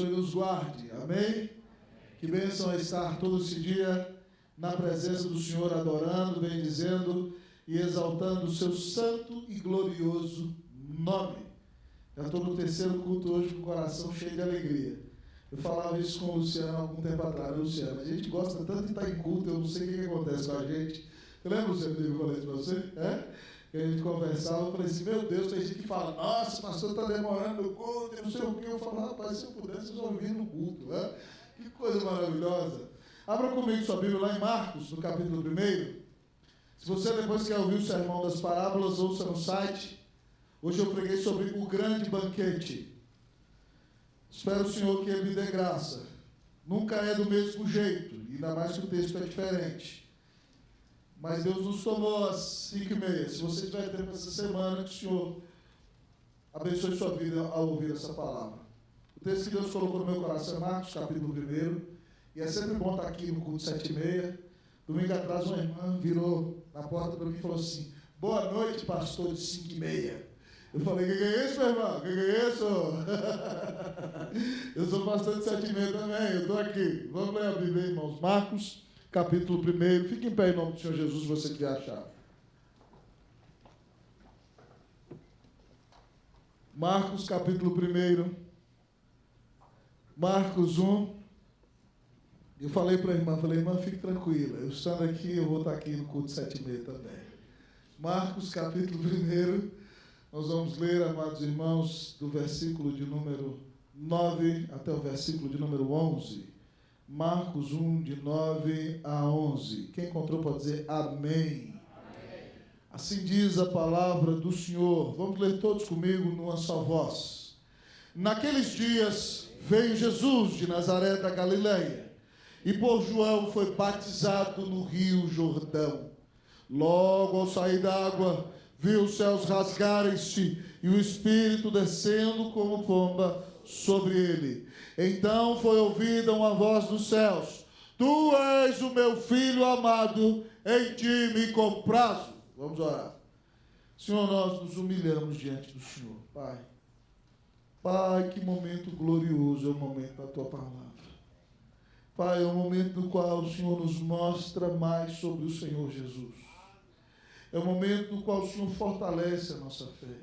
abençoe e nos guarde. Amém? Que bênção é estar todo esse dia na presença do Senhor, adorando, bendizendo e exaltando o seu santo e glorioso nome. Já estou no terceiro culto hoje com o coração cheio de alegria. Eu falava isso com o Luciano há algum tempo atrás. Luciano, a gente gosta tanto de estar em culto, eu não sei o que acontece com a gente. Você lembra, Luciano, que eu falei isso para você? Que a gente conversava, eu falei assim, meu Deus, tem gente que fala, nossa, o pastor está demorando no culto, eu não sei o que. Eu falo, rapaz, se eu pudesse, vocês ouviram no culto. Que coisa maravilhosa. Abra comigo sua Bíblia lá em Marcos, no capítulo 1. Se você depois quer ouvir o sermão das parábolas, ouça no site. Hoje eu preguei sobre o grande banquete. Espero o Senhor que Ele me dê graça. Nunca é do mesmo jeito, ainda mais que o texto é diferente. Mas Deus nos tomou às 5h30. Se você tiver tempo essa semana, que o Senhor abençoe sua vida ao ouvir essa palavra. O texto que Deus colocou no meu coração é Marcos, capítulo 1. E é sempre bom estar aqui no culto 7h30. Domingo atrás, uma irmã virou na porta para mim e falou assim, boa noite, pastor de 5h30. Eu falei, que é isso, meu irmão? Que é isso? Eu sou pastor de 7h30 também, eu estou aqui. Vamos ler a Bíblia, irmãos. Marcos, capítulo 1. Fique em pé em nome do Senhor Jesus, se você quiser achar. Marcos, capítulo 1. Marcos 1. Eu falei para a irmã, fique tranquila. Eu estando aqui, eu vou estar aqui no culto 7h30 também. Marcos, capítulo 1. Nós vamos ler, amados irmãos, do versículo de número 9 até o versículo de número 11. Marcos 1, de 9 a 11. Quem encontrou pode dizer amém. Amém. Assim diz a palavra do Senhor. Vamos ler todos comigo numa só voz. Naqueles dias veio Jesus de Nazaré da Galileia e por João foi batizado no rio Jordão. Logo ao sair da água, viu os céus rasgarem-se e o Espírito descendo como pomba sobre ele. Então foi ouvida uma voz dos céus: Tu és o meu Filho amado, em ti me comprazo. Vamos orar. Senhor, nós nos humilhamos diante do Senhor, Pai. Pai, que momento glorioso é o momento da Tua palavra. Pai, é o momento no qual o Senhor nos mostra mais sobre o Senhor Jesus. É o momento no qual o Senhor fortalece a nossa fé.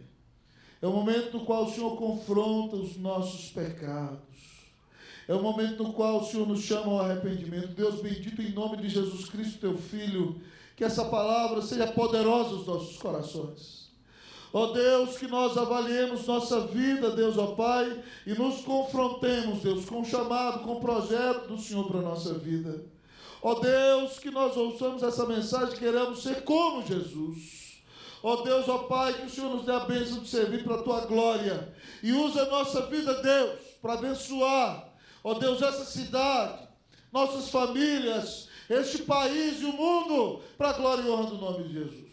É o momento no qual o Senhor confronta os nossos pecados. É o momento no qual o Senhor nos chama ao arrependimento. Deus bendito, em nome de Jesus Cristo, Teu Filho, que essa palavra seja poderosa nos nossos corações. Ó Deus, que nós avaliemos nossa vida, Deus, ó Pai, e nos confrontemos, Deus, com o chamado, com o projeto do Senhor para a nossa vida. Ó Deus, que nós ouçamos essa mensagem e queremos ser como Jesus. Ó Deus, ó Pai, que o Senhor nos dê a bênção de servir para a Tua glória. E use a nossa vida, Deus, para abençoar, ó Deus, essa cidade, nossas famílias, este país e o mundo, para a glória e honra do nome de Jesus.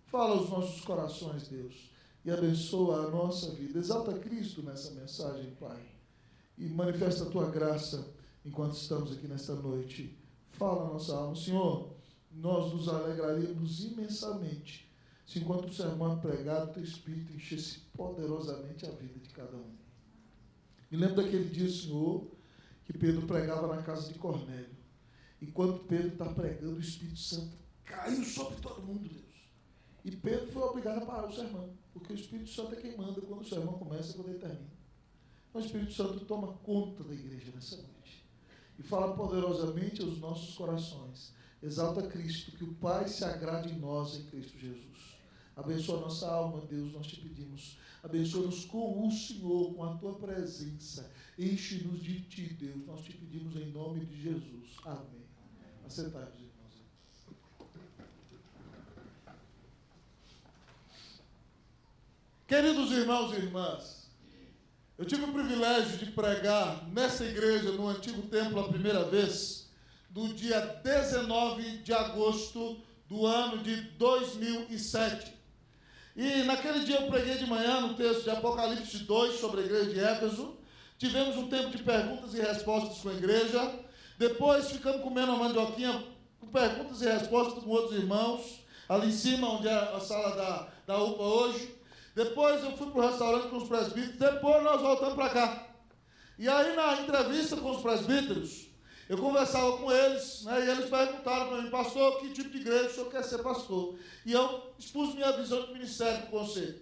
Fala aos nossos corações, Deus, e abençoa a nossa vida. Exalta Cristo nessa mensagem, Pai, e manifesta a Tua graça enquanto estamos aqui nesta noite. Fala a nossa alma. Senhor, nós nos alegraríamos imensamente se enquanto o sermão é pregado, Teu Espírito enchesse poderosamente a vida de cada um. Me lembro daquele dia, Senhor, que Pedro pregava na casa de Cornélio. Enquanto Pedro está pregando, o Espírito Santo caiu sobre todo mundo, Deus. E Pedro foi obrigado a parar o sermão, porque o Espírito Santo é quem manda quando o sermão começa e quando ele termina. Então, o Espírito Santo toma conta da igreja nessa noite e fala poderosamente aos nossos corações. Exalta Cristo, que o Pai se agrade em nós, em Cristo Jesus. Abençoa a nossa alma, Deus, nós te pedimos. Abençoa-nos com o Senhor, com a Tua presença. Enche-nos de Ti, Deus. Nós te pedimos em nome de Jesus. Amém. Assentai-vos, irmãos. Queridos irmãos e irmãs, eu tive o privilégio de pregar nessa igreja, no antigo templo, a primeira vez, no dia 19 de agosto do ano de 2007. E naquele dia eu preguei de manhã no texto de Apocalipse 2 sobre a igreja de Éfeso. Tivemos um tempo de perguntas e respostas com a igreja. Depois ficamos comendo a mandioquinha com perguntas e respostas com outros irmãos, ali em cima, onde é a sala da UPA hoje. Depois eu fui para o restaurante com os presbíteros. Depois nós voltamos para cá. E aí, na entrevista com os presbíteros, eu conversava com eles, né, e eles perguntaram para mim, pastor, que tipo de igreja o senhor quer ser pastor? E eu expus minha visão de ministério para o conselho.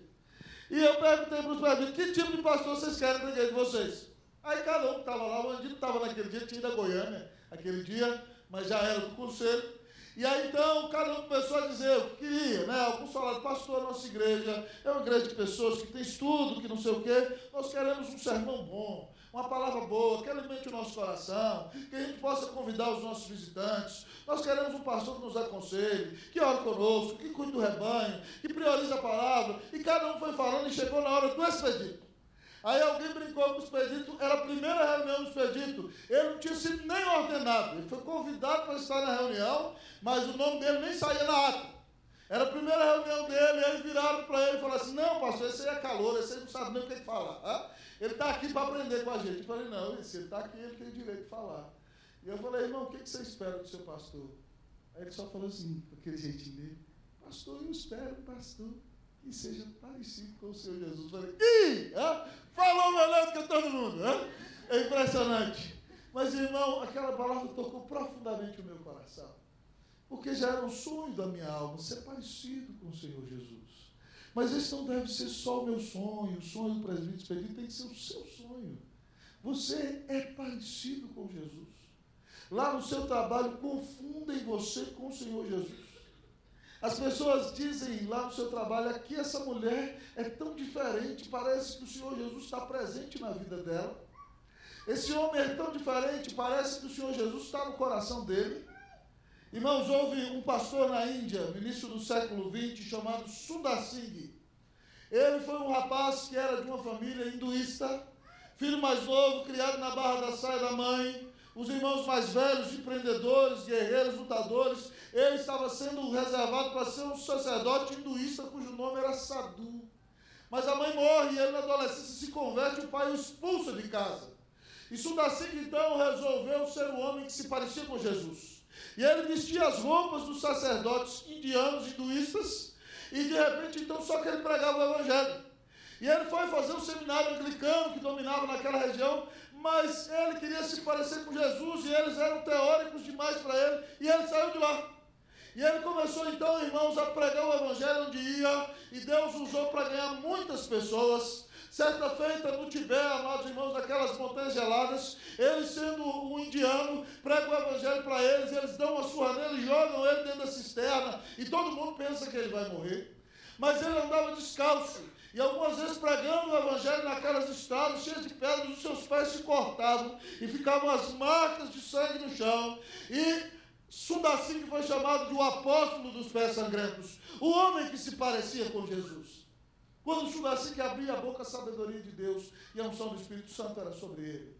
E eu perguntei para os presbíteros, que tipo de pastor vocês querem para a igreja de vocês? Aí cada um que estava lá, o Andino estava naquele dia, tinha ido a Goiânia, aquele dia, mas já era do conselho. E aí, então, cada um começou a dizer o que queria, né? Alguns falaram, pastor, a nossa igreja é uma igreja de pessoas que tem estudo, que não sei o quê. Nós queremos um sermão bom, uma palavra boa, que alimente o nosso coração, que a gente possa convidar os nossos visitantes. Nós queremos um pastor que nos aconselhe, que ore conosco, que cuide do rebanho, que priorize a palavra. E cada um foi falando e chegou na hora do expedito. Aí alguém brincou com o expedito, era a primeira reunião do expedito, ele não tinha sido nem ordenado, ele foi convidado para estar na reunião, mas o nome dele nem saía na ata. Era a primeira reunião dele, e aí viraram para ele e falaram assim, não, pastor, esse aí é calor, esse aí não sabe nem o que falar. Tá? Ele está aqui para aprender com a gente. Eu falei, não, se ele está aqui, ele tem direito de falar. E eu falei, irmão, o que você espera do seu pastor? Aí ele só falou assim, com aquele jeitinho dele, pastor, eu espero, pastor, que seja parecido com o Senhor Jesus. Eu falei, falou melhor do que todo mundo. É impressionante. Mas, irmão, aquela palavra tocou profundamente o meu coração. Porque já era um sonho da minha alma, ser parecido com o Senhor Jesus. Mas esse não deve ser só o meu sonho, o sonho do presbítero expedito tem que ser o seu sonho. Você é parecido com Jesus. Lá no seu trabalho, confundem você com o Senhor Jesus. As pessoas dizem lá no seu trabalho, aqui essa mulher é tão diferente, parece que o Senhor Jesus está presente na vida dela. Esse homem é tão diferente, parece que o Senhor Jesus está no coração dele. Irmãos, houve um pastor na Índia, no início do século XX, chamado Sundar Singh. Ele foi um rapaz que era de uma família hinduísta, filho mais novo, criado na barra da saia da mãe. Os irmãos mais velhos, empreendedores, guerreiros, lutadores, ele estava sendo reservado para ser um sacerdote hinduísta cujo nome era Sadhu. Mas a mãe morre e ele na adolescência se converte e o pai o expulsa de casa. E Sundar Singh então resolveu ser um homem que se parecia com Jesus. E ele vestia as roupas dos sacerdotes indianos, hinduístas, e de repente então só que ele pregava o evangelho. E ele foi fazer um seminário anglicano que dominava naquela região, mas ele queria se parecer com Jesus e eles eram teóricos demais para ele, e ele saiu de lá. E ele começou então, irmãos, a pregar o evangelho onde ia, e Deus usou para ganhar muitas pessoas. Certa feita no Tibete, amados irmãos, naquelas montanhas geladas, ele sendo um indiano, prega o evangelho para eles, eles dão uma surra nele, jogam ele dentro da cisterna, e todo mundo pensa que ele vai morrer. Mas ele andava descalço. E algumas vezes pregando o evangelho naquelas estradas cheias de pedras, os seus pés se cortavam e ficavam as marcas de sangue no chão. E Sundar Singh foi chamado de o apóstolo dos pés sangrentos, o homem que se parecia com Jesus. Quando Sundar Singh abria a boca, a sabedoria de Deus e a unção do Espírito Santo era sobre ele.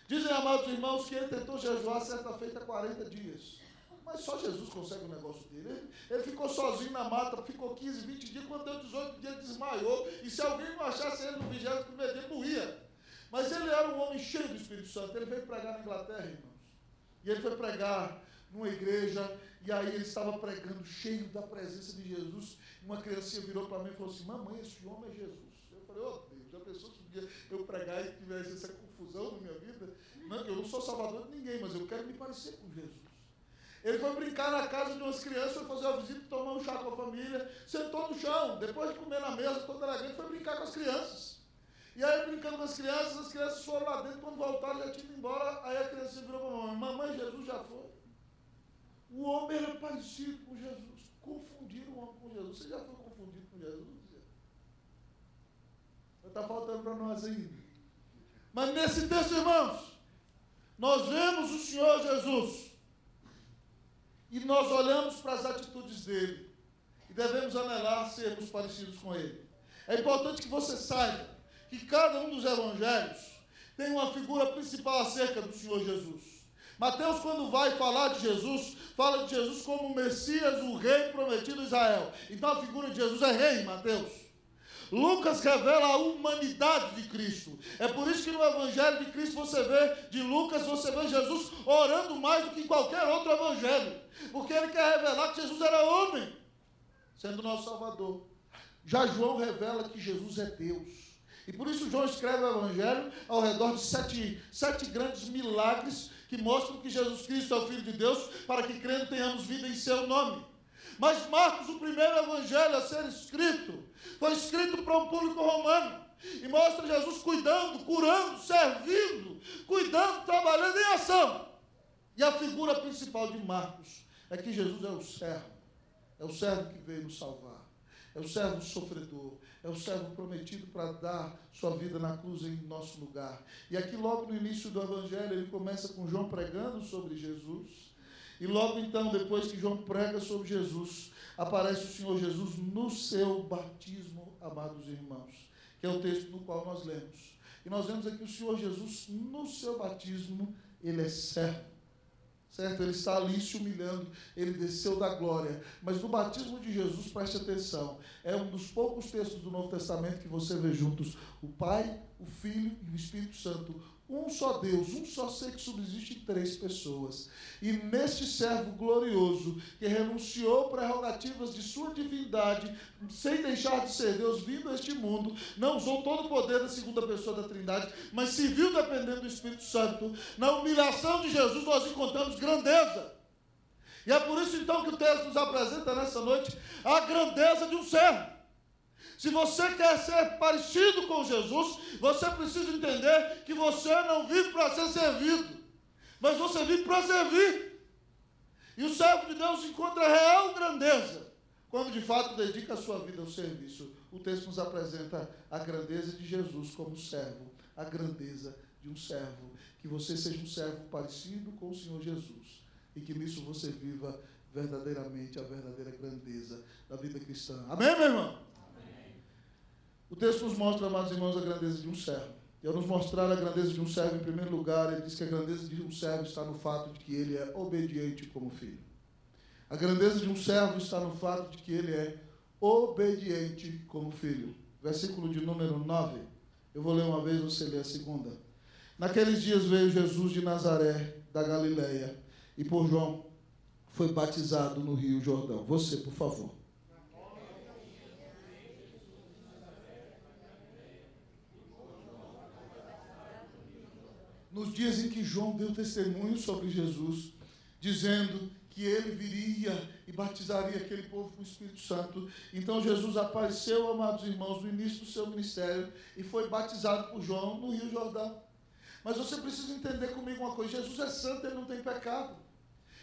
Dizem, amados irmãos, que ele tentou jejuar certa feita 40 dias. Mas só Jesus consegue um negócio dele. Ele ficou sozinho na mata, ficou 15, 20 dias, quando deu 18 dias, desmaiou. E se alguém não achasse ele no 21º dia, morria. Mas ele era um homem cheio do Espírito Santo. Ele veio pregar na Inglaterra, irmãos. E ele foi pregar numa igreja, e aí ele estava pregando cheio da presença de Jesus. Uma criancinha virou para mim e falou assim, mamãe, esse homem é Jesus. Eu falei, Deus, já pensou se um dia eu pregar e tivesse essa confusão na minha vida? Não, eu não sou salvador de ninguém, mas eu quero me parecer com Jesus. Ele foi brincar na casa de umas crianças, foi fazer uma visita, tomar um chá com a família, sentou no chão, depois de comer na mesa, toda elegante, foi brincar com as crianças. E aí, brincando com as crianças foram lá dentro, quando voltaram, já tinham ido embora, aí a criança virou para a mamãe, mamãe, Jesus já foi. O homem era parecido com Jesus, confundiram o homem com Jesus. Você já foi confundido com Jesus? Está faltando para nós ainda. Mas nesse texto, irmãos, nós vemos o Senhor Jesus, e nós olhamos para as atitudes dele, e devemos anelar sermos parecidos com ele. É importante que você saiba que cada um dos evangelhos tem uma figura principal acerca do Senhor Jesus. Mateus, quando vai falar de Jesus, fala de Jesus como o Messias, o rei prometido a Israel. Então a figura de Jesus é rei, Mateus. Lucas revela a humanidade de Cristo. É por isso que no Evangelho de Cristo você vê, de Lucas, você vê Jesus orando mais do que em qualquer outro evangelho. Porque ele quer revelar que Jesus era homem, sendo nosso Salvador. Já João revela que Jesus é Deus. E por isso João escreve o Evangelho ao redor de sete grandes milagres que mostram que Jesus Cristo é o Filho de Deus, para que crendo tenhamos vida em seu nome. Mas Marcos, o primeiro evangelho a ser escrito, foi escrito para um público romano. E mostra Jesus cuidando, curando, servindo, cuidando, trabalhando em ação. E a figura principal de Marcos é que Jesus é o servo. É o servo que veio nos salvar. É o servo sofredor. É o servo prometido para dar sua vida na cruz em nosso lugar. E aqui logo no início do evangelho, ele começa com João pregando sobre Jesus. E logo então, depois que João prega sobre Jesus, aparece o Senhor Jesus no seu batismo, amados irmãos, que é o texto no qual nós lemos. E nós vemos aqui o Senhor Jesus no seu batismo, ele é servo. Certo? Ele está ali se humilhando, ele desceu da glória. Mas no batismo de Jesus, preste atenção, é um dos poucos textos do Novo Testamento que você vê juntos o Pai, o Filho e o Espírito Santo. Um só Deus, um só ser que subsiste em três pessoas. E neste servo glorioso, que renunciou prerrogativas de sua divindade, sem deixar de ser Deus, vindo a este mundo, não usou todo o poder da segunda pessoa da Trindade, mas se viu dependendo do Espírito Santo. Na humilhação de Jesus nós encontramos grandeza. E é por isso então que o texto nos apresenta nessa noite a grandeza de um servo. Se você quer ser parecido com Jesus, você precisa entender que você não vive para ser servido, mas você vive para servir. E o servo de Deus encontra real grandeza quando de fato dedica a sua vida ao serviço. O texto nos apresenta a grandeza de Jesus como servo, a grandeza de um servo. Que você seja um servo parecido com o Senhor Jesus e que nisso você viva verdadeiramente a verdadeira grandeza da vida cristã. Amém, meu irmão? O texto nos mostra, amados irmãos, a grandeza de um servo. E ao nos mostrar a grandeza de um servo, em primeiro lugar, ele diz que a grandeza de um servo está no fato de que ele é obediente como filho. A grandeza de um servo está no fato de que ele é obediente como filho. Versículo de número 9. Eu vou ler uma vez, você lê a segunda. Naqueles dias veio Jesus de Nazaré, da Galileia, e por João foi batizado no Rio Jordão. Você, por favor. Nos dias em que João deu testemunho sobre Jesus, dizendo que ele viria e batizaria aquele povo com o Espírito Santo. Então Jesus apareceu, amados irmãos, no início do seu ministério e foi batizado por João no Rio Jordão. Mas você precisa entender comigo uma coisa: Jesus é santo, ele não tem pecado.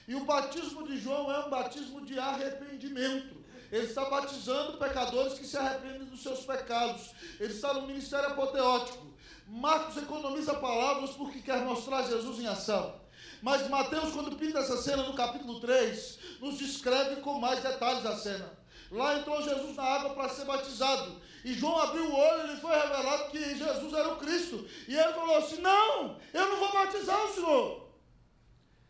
E o batismo de João é um batismo de arrependimento. Ele está batizando pecadores que se arrependem dos seus pecados. Ele está no ministério apoteótico. Marcos economiza palavras porque quer mostrar Jesus em ação. Mas Mateus, quando pinta essa cena no capítulo 3, nos descreve com mais detalhes a cena. Lá entrou Jesus na água para ser batizado. E João abriu o olho e lhe foi revelado que Jesus era o Cristo. E ele falou assim: não, eu não vou batizar o Senhor.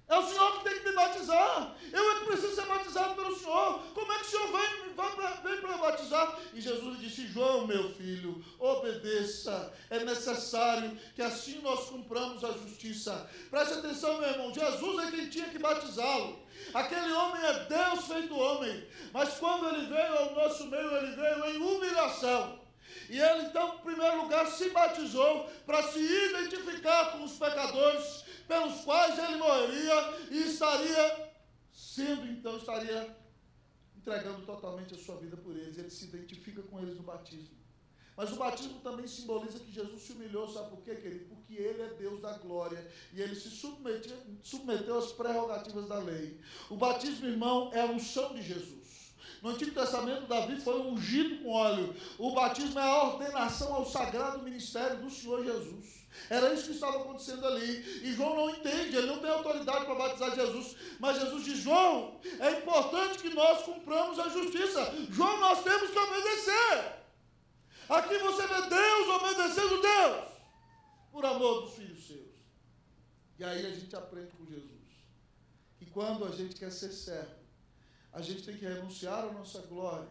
É o Senhor que tem que me batizar. Eu é que preciso ser batizado pelo Senhor. Como é que o Senhor vem para batizar? E Jesus lhe disse: João, meu filho, obedeça. É necessário que assim nós cumpramos a justiça. Preste atenção, meu irmão. Jesus é quem tinha que batizá-lo. Aquele homem é Deus feito homem. Mas quando ele veio ao nosso meio, ele veio em humilhação. E ele, então, em primeiro lugar, se batizou para se identificar com os pecadores pelos quais ele morreria e estaria entregando totalmente a sua vida por eles. Ele se identifica com eles no batismo. Mas o batismo também simboliza que Jesus se humilhou, sabe por quê, querido? Porque ele é Deus da glória e ele se submeteu às prerrogativas da lei. O batismo, irmão, é a unção de Jesus. No Antigo Testamento, Davi foi ungido com óleo. O batismo é a ordenação ao sagrado ministério do Senhor Jesus. Era isso que estava acontecendo ali. E João não entende, ele não tem autoridade para batizar Jesus. Mas Jesus diz: João, é importante que nós cumpramos a justiça. João, nós temos que obedecer. Aqui você vê Deus obedecendo Deus, por amor dos filhos seus. E aí a gente aprende com Jesus que quando a gente quer ser servo, a gente tem que renunciar à nossa glória,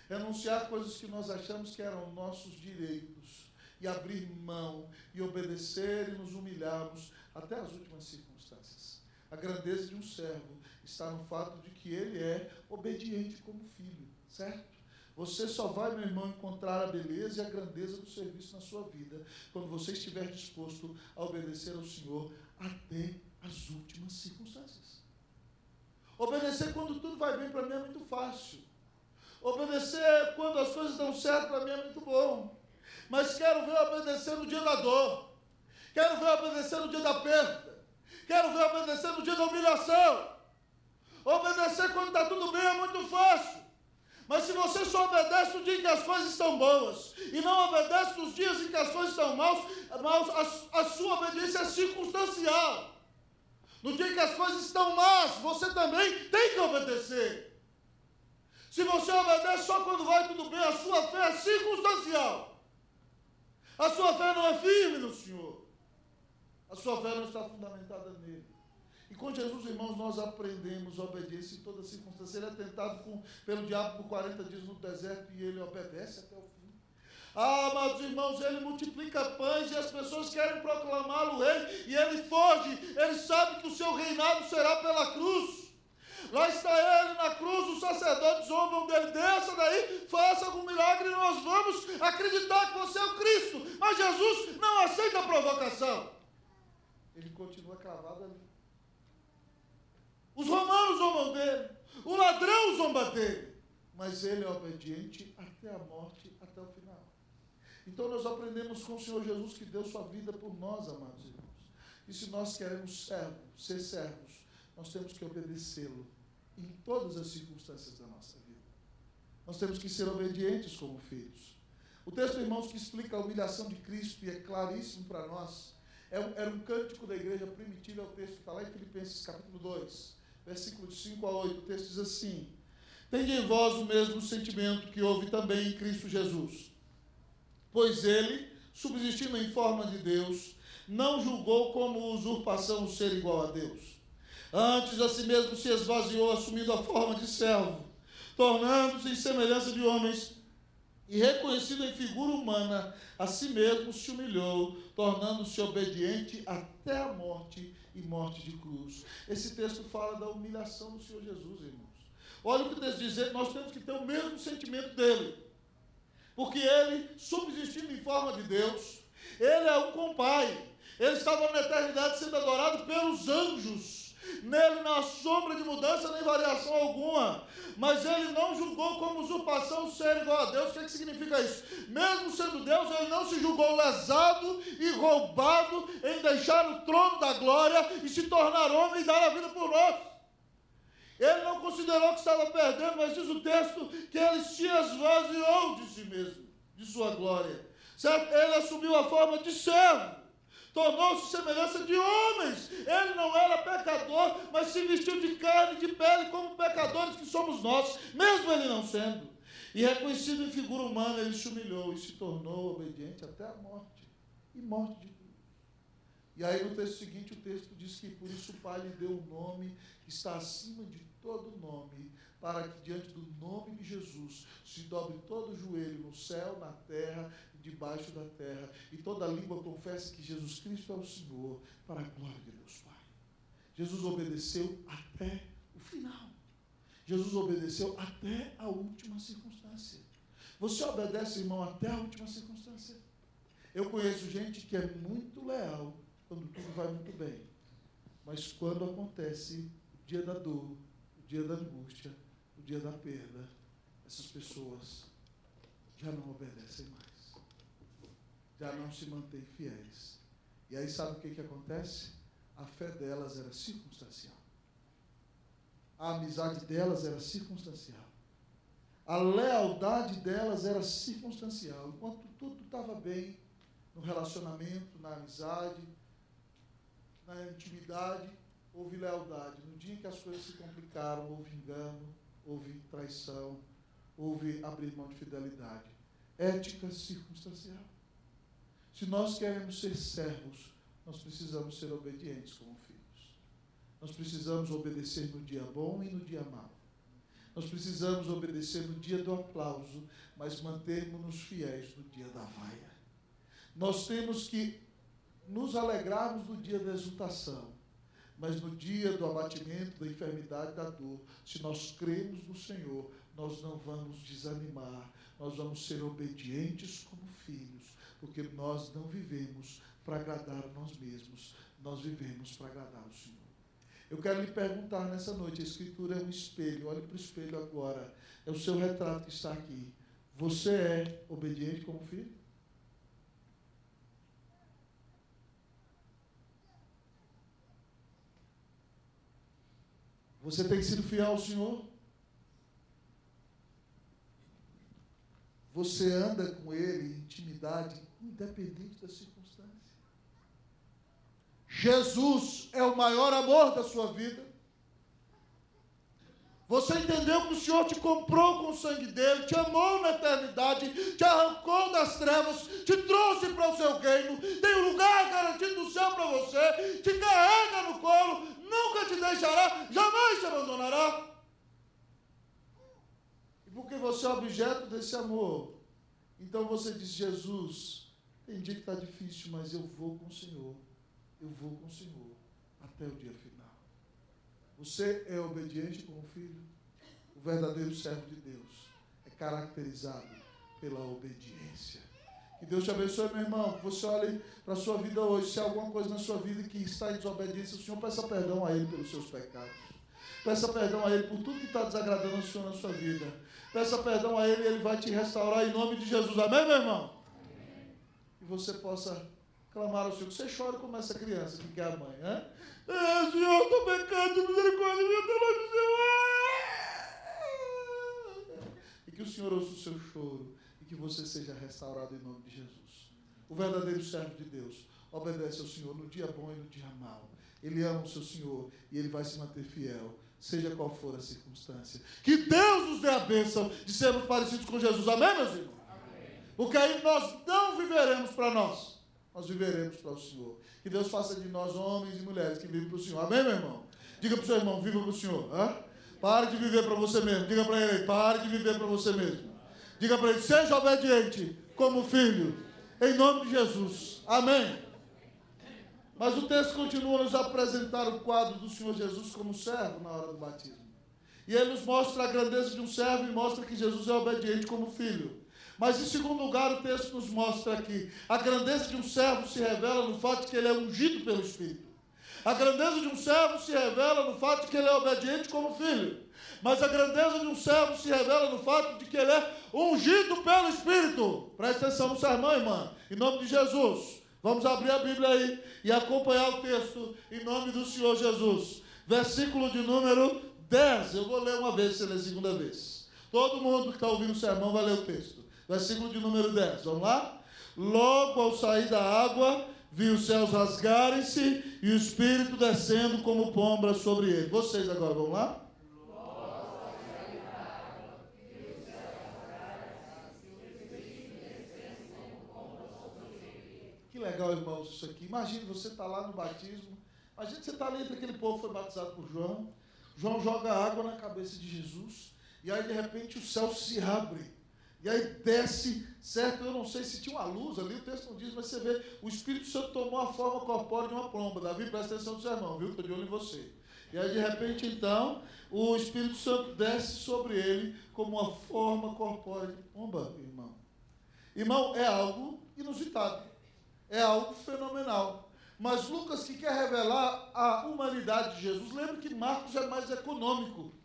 renunciar coisas que nós achamos que eram nossos direitos, e abrir mão, e obedecer, e nos humilharmos até as últimas circunstâncias. A grandeza de um servo está no fato de que ele é obediente como filho, certo? Você só vai, meu irmão, encontrar a beleza e a grandeza do serviço na sua vida quando você estiver disposto a obedecer ao Senhor até as últimas circunstâncias. Obedecer quando tudo vai bem para mim é muito fácil. Obedecer quando as coisas dão certo para mim é muito bom. Mas quero ver obedecer no dia da dor. Quero ver obedecer no dia da perda. Quero ver obedecer no dia da humilhação. Obedecer quando está tudo bem é muito fácil. Mas se você só obedece no dia em que as coisas estão boas e não obedece nos dias em que as coisas estão maus, a sua obediência é circunstancial. No dia em que as coisas estão más, você também tem que obedecer. Se você obedece só quando vai tudo bem, a sua fé é circunstancial. A sua fé não é firme no Senhor. A sua fé não está fundamentada nele. E com Jesus, irmãos, nós aprendemos a obediência em toda circunstância. Ele é tentado pelo diabo por 40 dias no deserto e ele obedece até o fim. Ah, amados irmãos, ele multiplica pães e as pessoas querem proclamá-lo rei e ele foge. Ele sabe que o seu reinado será pela cruz. Lá está ele na cruz, os sacerdotes zombam dele, desça daí, faça algum milagre e nós vamos acreditar que você é o Cristo. Mas Jesus não aceita a provocação. Ele continua cravado ali. Os romanos zombam dele, o ladrão zomba dele, mas ele é obediente até a morte, até o final. Então nós aprendemos com o Senhor Jesus que deu sua vida por nós, amados irmãos. E se nós queremos ser servos, nós temos que obedecê-lo em todas as circunstâncias da nossa vida. Nós temos que ser obedientes como filhos. O texto, irmãos, que explica a humilhação de Cristo, e é claríssimo para nós, era um cântico da igreja primitiva, é o texto que está lá em Filipenses capítulo 2, versículos 5 a 8, o texto diz assim: tende em vós o mesmo sentimento que houve também em Cristo Jesus, pois ele, subsistindo em forma de Deus, não julgou como usurpação o ser igual a Deus. Antes a si mesmo se esvaziou, assumindo a forma de servo, tornando-se em semelhança de homens, e reconhecido em figura humana, a si mesmo se humilhou, tornando-se obediente até a morte e morte de cruz. Esse texto fala da humilhação do Senhor Jesus, irmãos. Olha o que o texto diz, nós temos que ter o mesmo sentimento dele, porque ele, subsistindo em forma de Deus, ele é um com o Pai, ele estava na eternidade sendo adorado pelos anjos. Nele não há sombra de mudança nem variação alguma, mas ele não julgou como usurpação ser igual a Deus. O que significa isso? Mesmo sendo Deus, ele não se julgou lesado e roubado em deixar o trono da glória e se tornar homem e dar a vida por nós. Ele não considerou que estava perdendo, mas diz o texto que ele se esvaziou de si mesmo, de sua glória. Certo? Ele assumiu a forma de servo, tornou-se semelhança de homens. Ele não era pecador, mas se vestiu de carne e de pele como pecadores que somos nós, mesmo ele não sendo. E reconhecido em figura humana, ele se humilhou e se tornou obediente até a morte, e morte de cruz. E aí no texto seguinte, o texto diz que por isso o Pai lhe deu um nome que está acima de todo nome, para que diante do nome de Jesus se dobre todo o joelho no céu, na terra, debaixo da terra, e toda língua confesse que Jesus Cristo é o Senhor, para a glória de Deus Pai. Jesus obedeceu até o final. Jesus obedeceu até a última circunstância. Você obedece, irmão, até a última circunstância? Eu conheço gente que é muito leal quando tudo vai muito bem, mas quando acontece o dia da dor, o dia da angústia, o dia da perda, essas pessoas já não obedecem mais. Já não se mantêm fiéis. E aí sabe o que acontece? A fé delas era circunstancial. A amizade delas era circunstancial. A lealdade delas era circunstancial. Enquanto tudo estava bem, no relacionamento, na amizade, na intimidade, houve lealdade. No dia em que as coisas se complicaram, houve engano, houve traição, houve abrir mão de fidelidade. Ética circunstancial. Se nós queremos ser servos, nós precisamos ser obedientes como filhos. Nós precisamos obedecer no dia bom e no dia mau. Nós precisamos obedecer no dia do aplauso, mas mantermos-nos fiéis no dia da vaia. Nós temos que nos alegrarmos no dia da exultação, mas no dia do abatimento, da enfermidade, da dor, se nós cremos no Senhor, nós não vamos desanimar, nós vamos ser obedientes como filhos, porque nós não vivemos para agradar a nós mesmos, nós vivemos para agradar o Senhor. Eu quero lhe perguntar nessa noite, a Escritura é um espelho, olhe para o espelho agora, é o seu retrato que está aqui. Você é obediente como filho? Você tem sido fiel ao Senhor? Você anda com Ele em intimidade, independente da circunstância? Jesus é o maior amor da sua vida? Você entendeu que o Senhor te comprou com o sangue dele, te amou na eternidade, te arrancou das trevas, te trouxe para o seu reino, tem um lugar garantido no céu para você, te carrega no colo, nunca te deixará, jamais te abandonará. E porque você é objeto desse amor, então você diz: Jesus, tem dia que está difícil, mas eu vou com o Senhor, até o dia final. Você é obediente como filho? O verdadeiro servo de Deus é caracterizado pela obediência. Que Deus te abençoe, meu irmão. Que você olhe para a sua vida hoje. Se há alguma coisa na sua vida que está em desobediência, o Senhor, peça perdão a Ele pelos seus pecados. Peça perdão a Ele por tudo que está desagradando ao Senhor na sua vida. Peça perdão a Ele e Ele vai te restaurar em nome de Jesus. Amém, meu irmão? Amém. E você possa clamar ao Senhor. Você chora como essa criança que quer a mãe, né? Senhor, estou pecando, misericórdia, meu Deus do céu. E que o Senhor ouça o seu choro e que você seja restaurado em nome de Jesus. O verdadeiro servo de Deus obedece ao Senhor no dia bom e no dia mau. Ele ama o seu Senhor e ele vai se manter fiel, seja qual for a circunstância. Que Deus nos dê a bênção de sermos parecidos com Jesus. Amém, meus irmãos? Amém. Porque aí nós não viveremos para nós viveremos para o Senhor. Que Deus faça de nós homens e mulheres que vivem para o Senhor. Amém, meu irmão? Diga para o seu irmão: viva para o Senhor. Pare de viver para você mesmo. Diga para ele: pare de viver para você mesmo. Diga para ele: seja obediente como filho, em nome de Jesus. Amém. Mas o texto continua a nos apresentar o quadro do Senhor Jesus como servo na hora do batismo. E ele nos mostra a grandeza de um servo e mostra que Jesus é obediente como filho. Mas, em segundo lugar, o texto nos mostra que a grandeza de um servo se revela no fato de que ele é ungido pelo Espírito. A grandeza de um servo se revela no fato de que ele é obediente como filho. Mas a grandeza de um servo se revela no fato de que ele é ungido pelo Espírito. Presta atenção no sermão, irmã. Em nome de Jesus. Vamos abrir a Bíblia aí e acompanhar o texto em nome do Senhor Jesus. Versículo de número 10. Eu vou ler uma vez, você lê a segunda vez. Todo mundo que está ouvindo o sermão vai ler o texto. Versículo de número 10, vamos lá? Logo ao sair da água, vi os céus rasgarem-se e o Espírito descendo como pomba sobre ele. Vocês agora, vamos lá? Logo ao sair da água, vi os céus rasgarem-se e o Espírito descendo como pomba sobre ele. Que legal, irmãos, isso aqui. Imagine você estar lá no batismo. Imagine você estar ali entre aquele povo que foi batizado por João. João joga água na cabeça de Jesus e aí, de repente, o céu se abre. E aí desce, certo? Eu não sei se tinha uma luz ali, o texto não diz, mas você vê, o Espírito Santo tomou a forma corpórea de uma pomba. Davi, presta atenção no sermão, viu? Estou de olho em você. E aí, de repente, então, o Espírito Santo desce sobre ele como uma forma corpórea de pomba, irmão. Irmão, é algo inusitado. É algo fenomenal. Mas Lucas, que quer revelar a humanidade de Jesus, lembra que Marcos é mais econômico.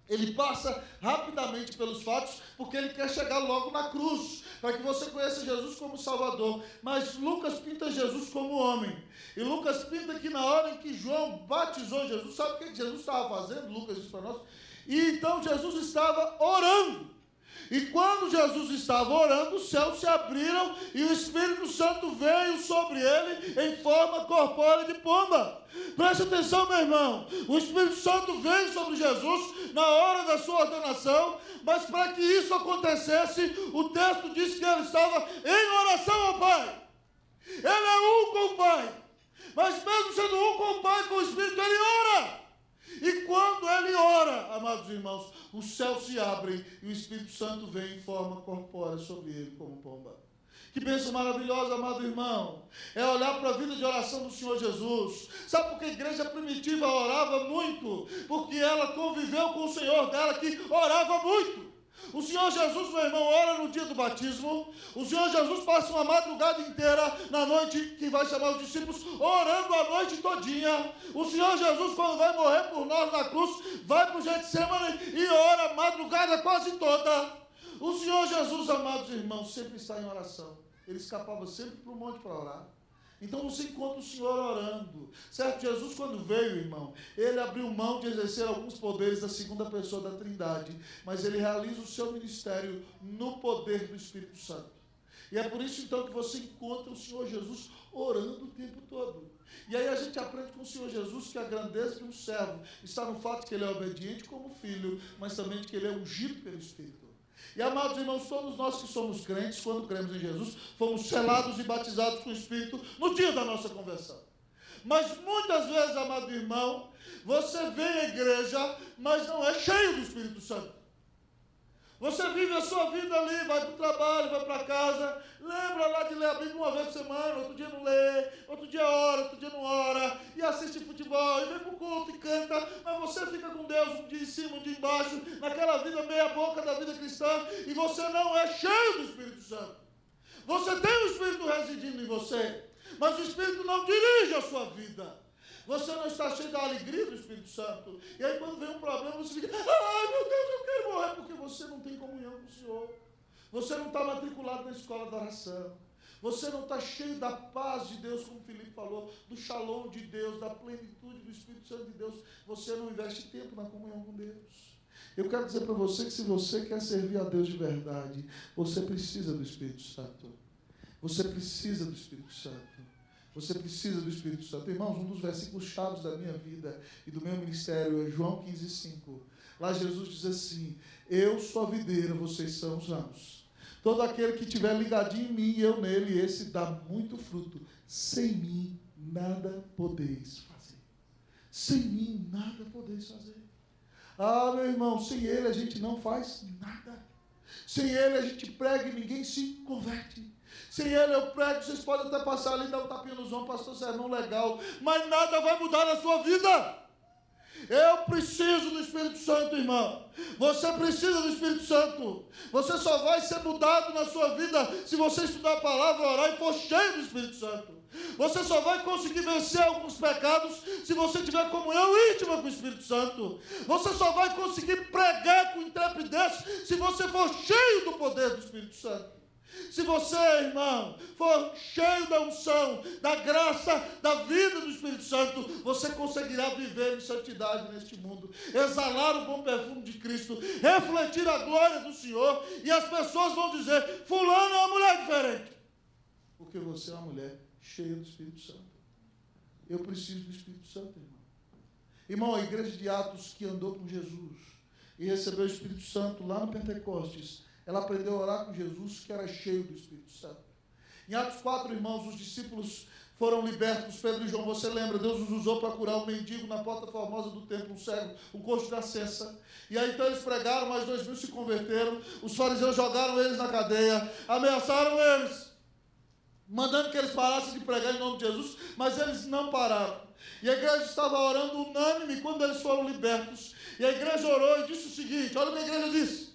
Ele passa rapidamente pelos fatos, porque ele quer chegar logo na cruz, para que você conheça Jesus como Salvador. Mas Lucas pinta Jesus como homem. E Lucas pinta que na hora em que João batizou Jesus, sabe o que Jesus estava fazendo? Lucas diz para nós. E então Jesus estava orando. E quando Jesus estava orando, os céus se abriram e o Espírito Santo veio sobre ele em forma corpórea de pomba. Preste atenção, meu irmão. O Espírito Santo veio sobre Jesus na hora da sua ordenação, mas para que isso acontecesse, o texto diz que ele estava em oração ao Pai. Ele é um com o Pai. Mas mesmo sendo um com o Pai, com o Espírito, ele ora. E quando ele ora, amados irmãos, os céus se abrem e o Espírito Santo vem em forma corpórea sobre ele como pomba. Que bênção maravilhosa, amado irmão. É olhar para a vida de oração do Senhor Jesus. Sabe por que a igreja primitiva orava muito? Porque ela conviveu com o Senhor dela, que orava muito. O Senhor Jesus, meu irmão, ora no dia do batismo. O Senhor Jesus passa uma madrugada inteira, na noite que vai chamar os discípulos, orando a noite todinha. O Senhor Jesus, quando vai morrer por nós na cruz, vai para o Getsemane e ora a madrugada quase toda. O Senhor Jesus, amados irmãos, sempre está em oração. Ele escapava sempre para o monte para orar. Então você encontra o Senhor orando. Certo? Jesus, quando veio, irmão, ele abriu mão de exercer alguns poderes da segunda pessoa da Trindade, mas ele realiza o seu ministério no poder do Espírito Santo. E é por isso, então, que você encontra o Senhor Jesus orando o tempo todo. E aí a gente aprende com o Senhor Jesus que a grandeza de um servo está no fato de que ele é obediente como filho, mas também de que ele é ungido pelo Espírito. E, amados irmãos, todos nós que somos crentes, quando cremos em Jesus, fomos selados e batizados com o Espírito no dia da nossa conversão. Mas muitas vezes, amado irmão, você vem à igreja, mas não é cheio do Espírito Santo. Você vive a sua vida ali, vai para o trabalho, vai para casa, lembra lá de ler a Bíblia uma vez por semana, outro dia não lê, outro dia ora, outro dia não ora, e assiste futebol, e vem para o culto e canta, mas você fica com Deus um dia em cima, um dia embaixo, naquela vida meia boca da vida cristã, e você não é cheio do Espírito Santo. Você tem o Espírito residindo em você, mas o Espírito não dirige a sua vida. Você não está cheio da alegria do Espírito Santo. E aí quando vem um problema, você fica, ai meu Deus, eu quero morrer, porque você não tem comunhão com o Senhor. Você não está matriculado na escola da oração. Você não está cheio da paz de Deus, como o Filipe falou, do shalom de Deus, da plenitude do Espírito Santo de Deus. Você não investe tempo na comunhão com Deus. Eu quero dizer para você que se você quer servir a Deus de verdade, você precisa do Espírito Santo. Você precisa do Espírito Santo. Você precisa do Espírito Santo. Irmãos, um dos versículos chaves da minha vida e do meu ministério é João 15:5. Lá Jesus diz assim, eu sou a videira, vocês são os ramos. Todo aquele que estiver ligadinho em mim e eu nele, esse dá muito fruto. Sem mim, nada podeis fazer. Sem mim, nada podeis fazer. Ah, meu irmão, sem ele a gente não faz nada. Sem ele a gente prega e ninguém se converte. Sem ele eu prego, vocês podem até passar ali e dar um tapinha nos ombros, pastor, sermão legal, mas nada vai mudar na sua vida. Eu preciso do Espírito Santo, irmão. Você precisa do Espírito Santo. Você só vai ser mudado na sua vida se você estudar a palavra, orar e for cheio do Espírito Santo. Você só vai conseguir vencer alguns pecados se você tiver comunhão íntima com o Espírito Santo. Você só vai conseguir pregar com intrepidez se você for cheio do poder do Espírito Santo. Se você, irmão, for cheio da unção, da graça, da vida do Espírito Santo, você conseguirá viver em santidade neste mundo, exalar o bom perfume de Cristo, refletir a glória do Senhor, e as pessoas vão dizer, fulano é uma mulher diferente, porque você é uma mulher cheia do Espírito Santo. Eu preciso do Espírito Santo, irmão. Irmão, a igreja de Atos que andou com Jesus e recebeu o Espírito Santo lá no Pentecostes, ela aprendeu a orar com Jesus, que era cheio do Espírito Santo. Em Atos 4, irmãos, os discípulos foram libertos. Pedro e João, você lembra? Deus os usou para curar um mendigo na porta formosa do templo, um cego, um coxo de nascença. E aí então eles pregaram, mais 2.000 se converteram. Os fariseus jogaram eles na cadeia, ameaçaram eles, mandando que eles parassem de pregar em nome de Jesus, mas eles não pararam. E a igreja estava orando unânime quando eles foram libertos. E a igreja orou e disse o seguinte, olha o que a igreja disse.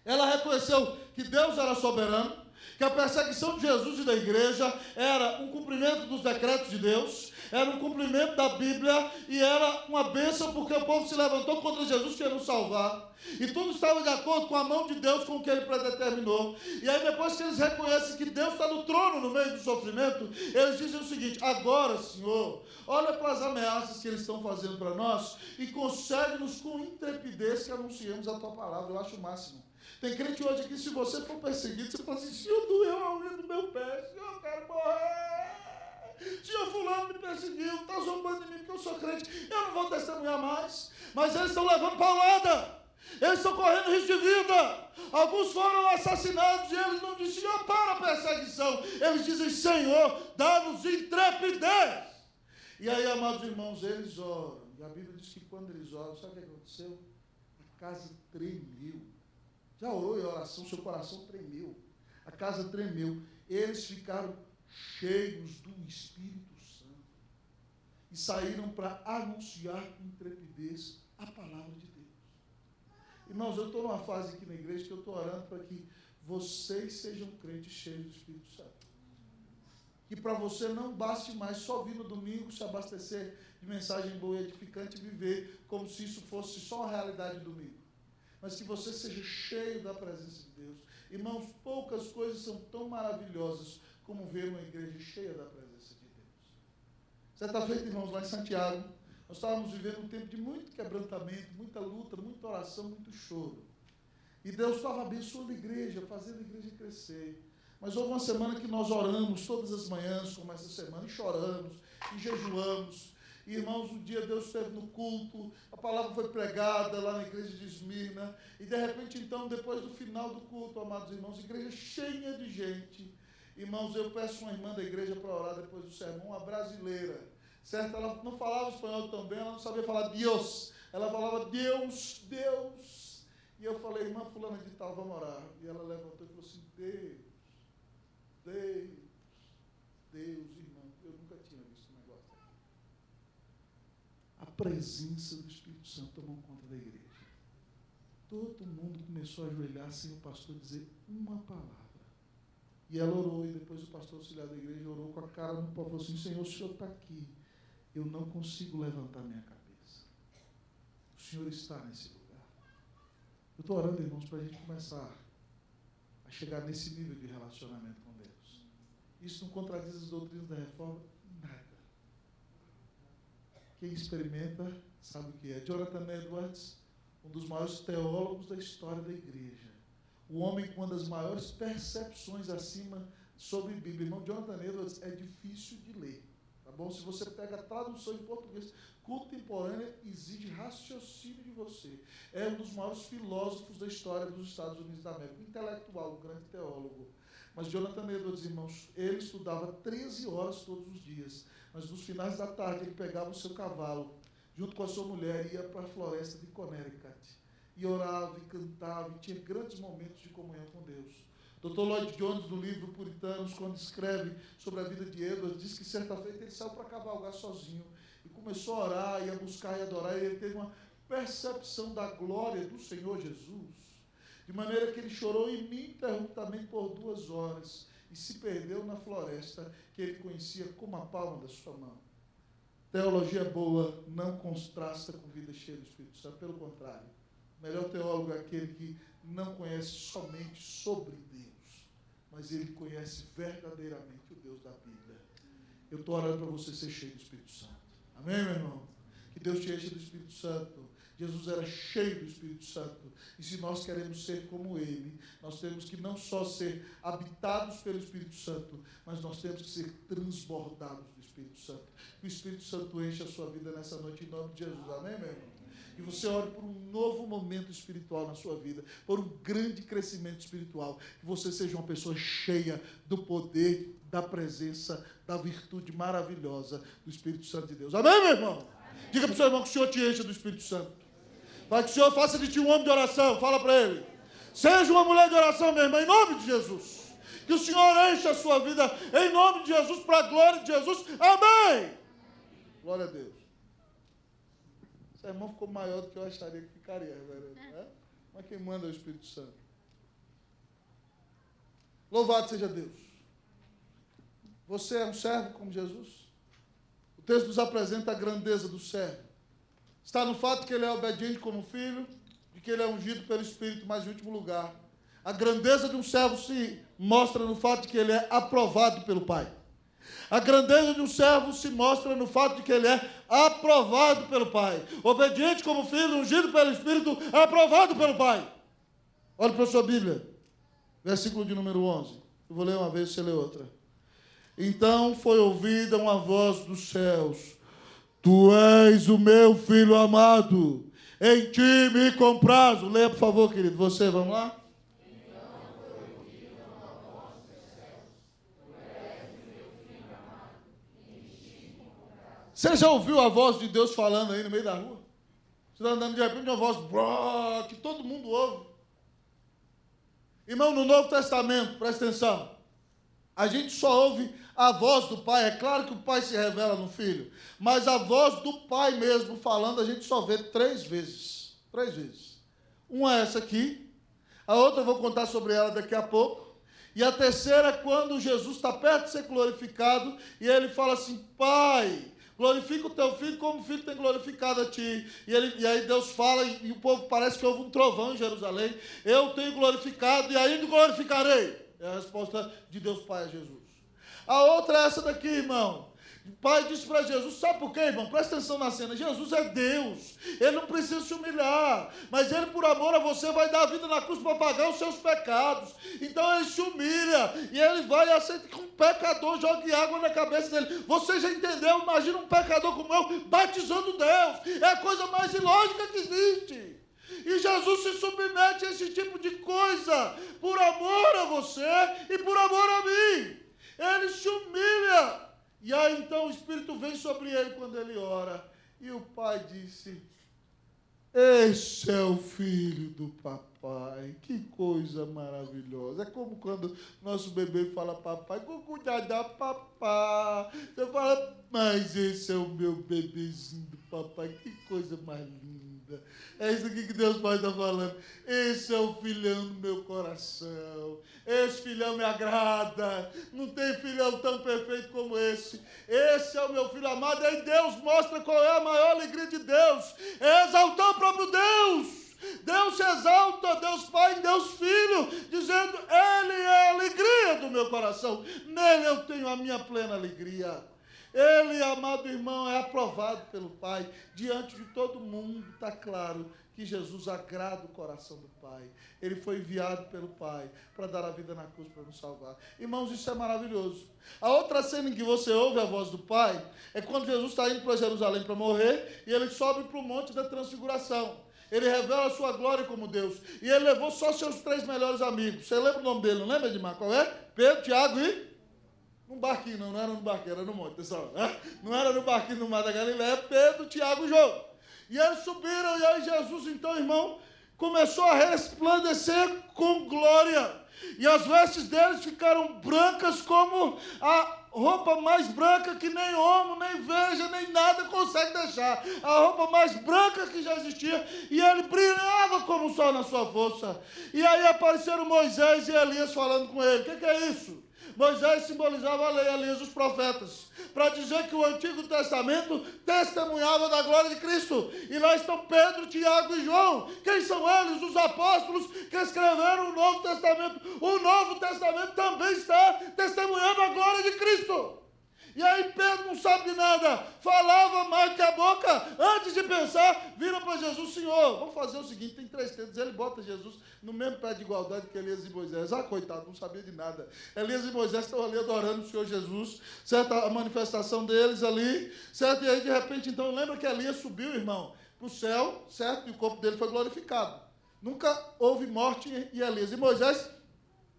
Ela reconheceu que Deus era soberano, que a perseguição de Jesus e da igreja era um cumprimento dos decretos de Deus, era um cumprimento da Bíblia e era uma bênção porque o povo se levantou contra Jesus querendo salvar. E tudo estava de acordo com a mão de Deus, com o que ele predeterminou. E aí depois que eles reconhecem que Deus está no trono no meio do sofrimento, eles dizem o seguinte, agora, Senhor, olha para as ameaças que eles estão fazendo para nós e concede-nos com intrepidez que anunciemos a tua palavra. Eu acho o máximo. Tem crente hoje aqui, se você for perseguido, você fala assim, Senhor, doeu a unha do meu pé, Senhor, eu quero morrer. Senhor, fulano me perseguiu, está zombando de mim porque eu sou crente, eu não vou testemunhar mais. Mas eles estão levando paulada, eles estão correndo risco de vida. Alguns foram assassinados e eles não dizem, Senhor, para a perseguição. Eles dizem, Senhor, dá-nos intrepidez. E aí, amados irmãos, eles oram. E a Bíblia diz que quando eles oram, sabe o que aconteceu? A casa tremeu. Já orou em oração, seu coração tremeu, a casa tremeu, eles ficaram cheios do Espírito Santo e saíram para anunciar com intrepidez a palavra de Deus. Irmãos, eu estou numa fase aqui na igreja que eu estou orando para que vocês sejam crentes cheios do Espírito Santo. Que para você não baste mais só vir no domingo, se abastecer de mensagem boa e edificante e viver como se isso fosse só a realidade do domingo. Mas que você seja cheio da presença de Deus. Irmãos, poucas coisas são tão maravilhosas como ver uma igreja cheia da presença de Deus. Certa feita, irmãos, lá em Santiago, nós estávamos vivendo um tempo de muito quebrantamento, muita luta, muita oração, muito choro. E Deus estava abençoando a igreja, fazendo a igreja crescer. Mas houve uma semana que nós oramos todas as manhãs, como essa semana, e choramos, e jejuamos. E, irmãos, um dia Deus esteve no culto, a palavra foi pregada lá na igreja de Esmirna, e de repente, então, depois do final do culto, amados irmãos, igreja cheia de gente. Irmãos, eu peço uma irmã da igreja para orar depois do sermão, uma brasileira. Certo? Ela não falava espanhol tão bem, ela não sabia falar Deus. Ela falava Deus, Deus. E eu falei, irmã fulana de tal, vamos orar. E ela levantou e falou assim, Deus, irmão. Eu nunca tinha visto um negócio aqui. A presença do Espírito Santo tomou conta da igreja. Todo mundo começou a ajoelhar sem o pastor dizer uma palavra. E ela orou, e depois o pastor auxiliar da igreja orou com a cara no pau e falou assim, Senhor, o Senhor está aqui. Eu não consigo levantar minha cabeça. O Senhor está nesse lugar. Eu estou orando, irmãos, para a gente começar a chegar nesse nível de relacionamento com Deus. Isso não contradiz as doutrinas da reforma? Nada. Quem experimenta sabe o que é. Jonathan Edwards, um dos maiores teólogos da história da igreja. O homem com uma das maiores percepções acima sobre a Bíblia. Irmão, Jonathan Edwards é difícil de ler. Tá bom? Se você pega a tradução em português contemporânea, exige raciocínio de você. É um dos maiores filósofos da história dos Estados Unidos da América. Intelectual, um grande teólogo. Mas Jonathan Edwards, irmãos, ele estudava 13 horas todos os dias. Mas nos finais da tarde ele pegava o seu cavalo, junto com a sua mulher, e ia para a floresta de Connecticut. E orava, e cantava, e tinha grandes momentos de comunhão com Deus. Dr. Lloyd Jones, no livro Puritanos, quando escreve sobre a vida de Edwards, diz que certa feita ele saiu para cavalgar sozinho e começou a orar e a buscar e adorar, e ele teve uma percepção da glória do Senhor Jesus, de maneira que ele chorou ininterruptamente por 2 horas e se perdeu na floresta que ele conhecia como a palma da sua mão. Teologia boa não contrasta com vida cheia do Espírito Santo, pelo contrário. O melhor teólogo é aquele que não conhece somente sobre Deus, mas ele conhece verdadeiramente o Deus da Bíblia. Eu estou orando para você ser cheio do Espírito Santo. Amém, meu irmão? Que Deus te enche do Espírito Santo. Jesus era cheio do Espírito Santo. E se nós queremos ser como Ele, nós temos que não só ser habitados pelo Espírito Santo, mas nós temos que ser transbordados do Espírito Santo. Que o Espírito Santo enche a sua vida nessa noite em nome de Jesus. Amém, meu irmão? E você ore por um novo momento espiritual na sua vida, por um grande crescimento espiritual, que você seja uma pessoa cheia do poder, da presença, da virtude maravilhosa do Espírito Santo de Deus. Amém, meu irmão? Amém. Diga para o seu irmão que o Senhor te encha do Espírito Santo. Para que o Senhor faça de ti um homem de oração. Fala para ele. Seja uma mulher de oração, meu irmão, em nome de Jesus. Que o Senhor encha a sua vida em nome de Jesus, para a glória de Jesus. Amém. Glória a Deus. Esse irmão ficou maior do que eu acharia que ficaria, né? Mas quem manda é o Espírito Santo. Louvado seja Deus. Você é um servo como Jesus? O texto nos apresenta a grandeza do servo. Está no fato que ele é obediente como filho, de que ele é ungido pelo Espírito, mas em último lugar, a grandeza de um servo se mostra no fato de que ele é aprovado pelo Pai. A grandeza de um servo se mostra no fato de que ele é aprovado pelo Pai. Obediente como filho, ungido pelo Espírito, aprovado pelo Pai. Olhe para a sua Bíblia, versículo de número 11. Eu vou ler uma vez, você lê outra. Então foi ouvida uma voz dos céus. Tu és o meu filho amado, em ti me comprazo. Leia, por favor, querido. Você, vamos lá? Você já ouviu a voz de Deus falando aí no meio da rua? Você está andando de repente uma voz que todo mundo ouve. Irmão, no Novo Testamento, presta atenção, a gente só ouve a voz do Pai. É claro que o Pai se revela no Filho, mas a voz do Pai mesmo falando a gente só vê 3 vezes. 3 vezes. Uma é essa aqui. A outra eu vou contar sobre ela daqui a pouco. E a terceira é quando Jesus está perto de ser glorificado e ele fala assim: Pai, glorifica o teu filho como o filho tem glorificado a ti. E aí Deus fala e o povo parece que houve um trovão em Jerusalém. Eu tenho glorificado e ainda glorificarei. É a resposta de Deus Pai a Jesus. A outra é essa daqui, irmão. O pai disse para Jesus, sabe por quê, irmão? Presta atenção na cena. Jesus é Deus. Ele não precisa se humilhar. Mas ele, por amor a você, vai dar a vida na cruz para pagar os seus pecados. Então ele se humilha. E ele vai e aceita que um pecador jogue água na cabeça dele. Você já entendeu? Imagina um pecador como eu batizando Deus. É a coisa mais ilógica que existe. E Jesus se submete a esse tipo de coisa. Por amor a você e por amor a mim. Ele se humilha. E aí então o Espírito vem sobre ele quando ele ora. E o pai disse: esse é o filho do papai. Que coisa maravilhosa. É como quando nosso bebê fala papai, cuidado, papá. Você fala, mas esse é o meu bebezinho do papai. Que coisa mais linda. É isso aqui que Deus Pai está falando. Esse é o filhão do meu coração. Esse filhão me agrada. Não tem filhão tão perfeito como esse. Esse é o meu filho amado. E aí Deus mostra qual é a maior alegria de Deus. É exaltar o próprio Deus. Deus se exalta, Deus Pai, Deus Filho, dizendo, Ele é a alegria do meu coração. Nele eu tenho a minha plena alegria. Ele, amado irmão, é aprovado pelo Pai. Diante de todo mundo, está claro que Jesus agrada o coração do Pai. Ele foi enviado pelo Pai para dar a vida na cruz para nos salvar. Irmãos, isso é maravilhoso. A outra cena em que você ouve a voz do Pai é quando Jesus está indo para Jerusalém para morrer e ele sobe para o Monte da Transfiguração. Ele revela a sua glória como Deus. E ele levou só seus 3 melhores amigos. Você lembra o nome dele, não lembra, Edmar? Qual é? Pedro, Tiago e... Num barquinho, não era no barquinho, era no monte, pessoal. Não era no barquinho no Mar da Galileia, Pedro, Tiago e João. E eles subiram, e aí Jesus, então, irmão, começou a resplandecer com glória. E as vestes deles ficaram brancas como a roupa mais branca que nem homo, nem veja, nem nada consegue deixar. A roupa mais branca que já existia. E ele brilhava como o sol na sua força. E aí apareceram Moisés e Elias falando com ele. O que é isso? Moisés simbolizava a lei, Elias os profetas, para dizer que o Antigo Testamento testemunhava da glória de Cristo. E lá estão Pedro, Tiago e João. Quem são eles? Os apóstolos que escreveram o Novo Testamento. O Novo Testamento também está testemunhando a glória de Cristo. E aí Pedro não sabe de nada, falava mais que a boca, antes de pensar, vira para Jesus, Senhor, vamos fazer o seguinte, tem 3 tendas, ele bota Jesus no mesmo pé de igualdade que Elias e Moisés. Coitado, não sabia de nada. Elias e Moisés estão ali adorando o Senhor Jesus, certo? A manifestação deles ali, certo? E aí de repente, então, lembra que Elias subiu, irmão, para o céu, certo? E o corpo dele foi glorificado. Nunca houve morte em Elias. E Moisés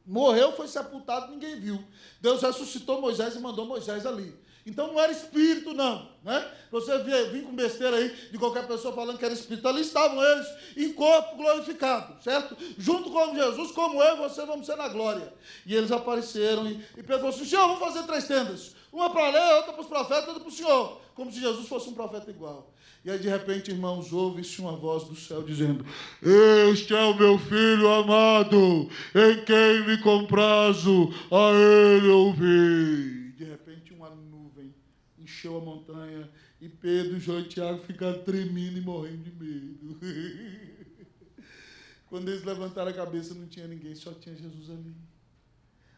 morreu, foi sepultado, ninguém viu. Deus ressuscitou Moisés e mandou Moisés ali. Então não era espírito, não. Né? Você vir com besteira aí de qualquer pessoa falando que era espírito. Ali estavam eles em corpo glorificado, certo? Junto com Jesus, como eu e você vamos ser na glória. E eles apareceram e Pedro falou assim, Senhor, vamos fazer 3 tendas. Uma para a lei, outra para os profetas, outra para o Senhor. Como se Jesus fosse um profeta igual. E aí, de repente, irmãos, ouve-se uma voz do céu dizendo, este é o meu filho amado, em quem me comprazo, a ele ouvi. De repente, uma nuvem encheu a montanha e Pedro, João e Tiago ficaram tremendo e morrendo de medo. Quando eles levantaram a cabeça, não tinha ninguém, só tinha Jesus ali.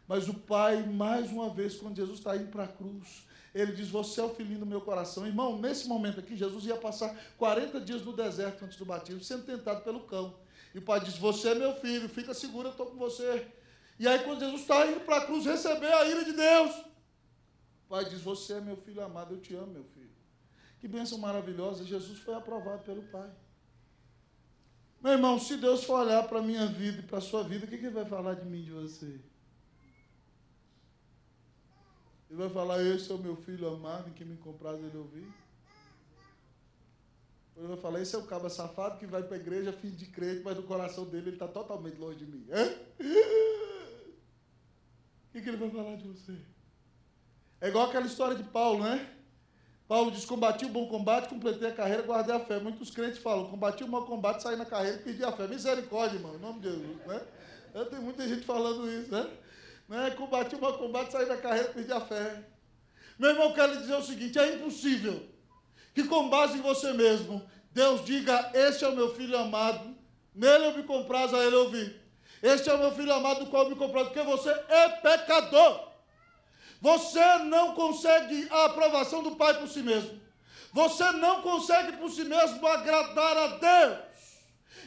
Mas o Pai, mais uma vez, quando Jesus está indo para a cruz, ele diz, você é o filhinho do meu coração. Irmão, nesse momento aqui, Jesus ia passar 40 dias no deserto antes do batismo, sendo tentado pelo cão. E o Pai diz, você é meu filho, fica seguro, eu estou com você. E aí, quando Jesus está indo para a cruz receber a ira de Deus, o Pai diz, você é meu filho amado, eu te amo, meu filho. Que bênção maravilhosa, Jesus foi aprovado pelo Pai. Meu irmão, se Deus for olhar para a minha vida e para a sua vida, o que Ele vai falar de mim e de você? Ele vai falar, esse é o meu filho amado, em quem me compraz ele ouvir. Ele vai falar, esse é o cabra safado que vai para a igreja, filho de crente, mas no coração dele ele está totalmente longe de mim. O que ele vai falar de você? É igual aquela história de Paulo, né? Paulo diz, combati o bom combate, completei a carreira, guardei a fé. Muitos crentes falam, combati o mau combate, saí na carreira e perdi a fé. Misericórdia, irmão, em nome de Jesus, né? Tem muita gente falando isso, né? Combati o mau combate, saí na carreira e perdi a fé. Meu irmão, eu quero lhe dizer o seguinte, é impossível que com base em você mesmo, Deus diga, este é o meu filho amado, nele eu me comprazo, a ele eu vi. Este é o meu filho amado, do qual eu me comprazo, porque você é pecador. Você não consegue a aprovação do Pai por si mesmo. Você não consegue por si mesmo agradar a Deus.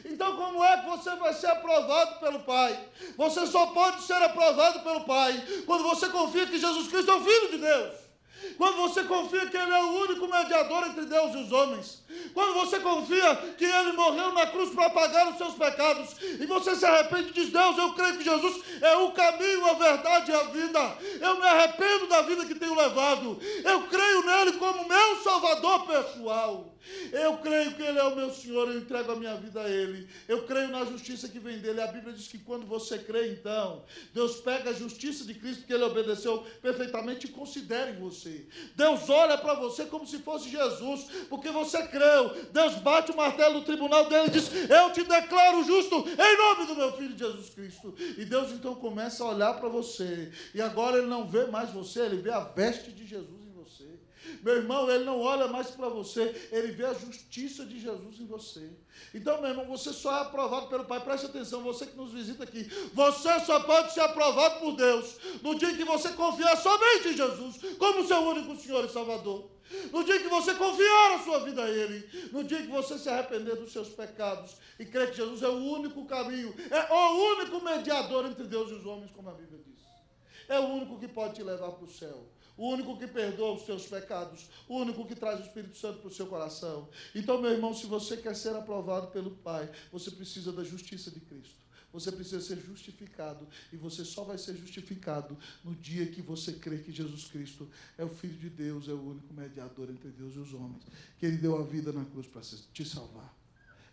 Então, como é que você vai ser aprovado pelo Pai? Você só pode ser aprovado pelo Pai quando você confia que Jesus Cristo é o Filho de Deus. Quando você confia que Ele é o único mediador entre Deus e os homens. Quando você confia que Ele morreu na cruz para pagar os seus pecados. E você se arrepende e diz, Deus, eu creio que Jesus é o caminho, a verdade e a vida. Eu me arrependo da vida que tenho levado. Eu creio nele como meu Salvador pessoal. Eu creio que Ele é o meu Senhor, eu entrego a minha vida a Ele. Eu creio na justiça que vem dEle. A Bíblia diz que quando você crê, então, Deus pega a justiça de Cristo, que Ele obedeceu perfeitamente, e considera em você. Deus olha para você como se fosse Jesus, porque você creu. Deus bate o martelo no tribunal dEle e diz, eu te declaro justo em nome do meu Filho Jesus Cristo. E Deus então começa a olhar para você. E agora Ele não vê mais você, Ele vê a veste de Jesus em você. Meu irmão, Ele não olha mais para você, Ele vê a justiça de Jesus em você. Então, meu irmão, você só é aprovado pelo Pai. Preste atenção, você que nos visita aqui, você só pode ser aprovado por Deus no dia que você confiar somente em Jesus como seu único Senhor e Salvador. No dia que você confiar a sua vida a Ele, no dia que você se arrepender dos seus pecados e crer que Jesus é o único caminho, é o único mediador entre Deus e os homens, como a Bíblia diz. É o único que pode te levar para o céu. O único que perdoa os seus pecados, o único que traz o Espírito Santo para o seu coração. Então, meu irmão, se você quer ser aprovado pelo Pai, você precisa da justiça de Cristo. Você precisa ser justificado, e você só vai ser justificado no dia que você crê que Jesus Cristo é o Filho de Deus, é o único mediador entre Deus e os homens, que Ele deu a vida na cruz para te salvar.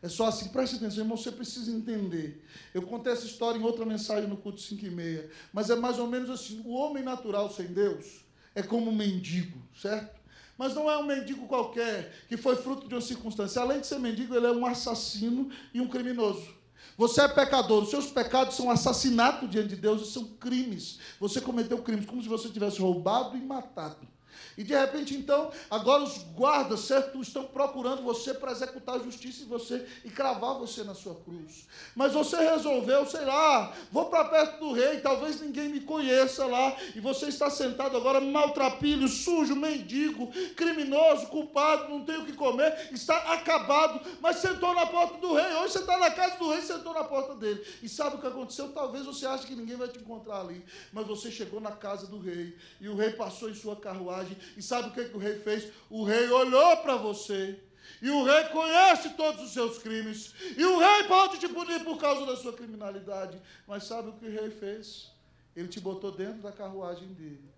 É só assim, preste atenção, irmão, você precisa entender. Eu contei essa história em outra mensagem no culto 5:30, mas é mais ou menos assim, o homem natural sem Deus é como um mendigo, certo? Mas não é um mendigo qualquer, que foi fruto de uma circunstância. Além de ser mendigo, ele é um assassino e um criminoso. Você é pecador, os seus pecados são assassinato diante de Deus e são crimes. Você cometeu crimes, como se você tivesse roubado e matado. E de repente, então, agora os guardas, certo, estão procurando você para executar a justiça em você e cravar você na sua cruz. Mas você resolveu, sei lá, vou para perto do rei, talvez ninguém me conheça lá, e você está sentado agora maltrapilho, sujo, mendigo, criminoso, culpado, não tem o que comer, está acabado, mas sentou na porta do rei. Hoje você está na casa do rei, sentou na porta dele. E sabe o que aconteceu? Talvez você ache que ninguém vai te encontrar ali, mas você chegou na casa do rei, e o rei passou em sua carruagem. E sabe o que o rei fez? O rei olhou para você. E o rei conhece todos os seus crimes. E o rei pode te punir por causa da sua criminalidade. Mas sabe o que o rei fez? Ele te botou dentro da carruagem dele.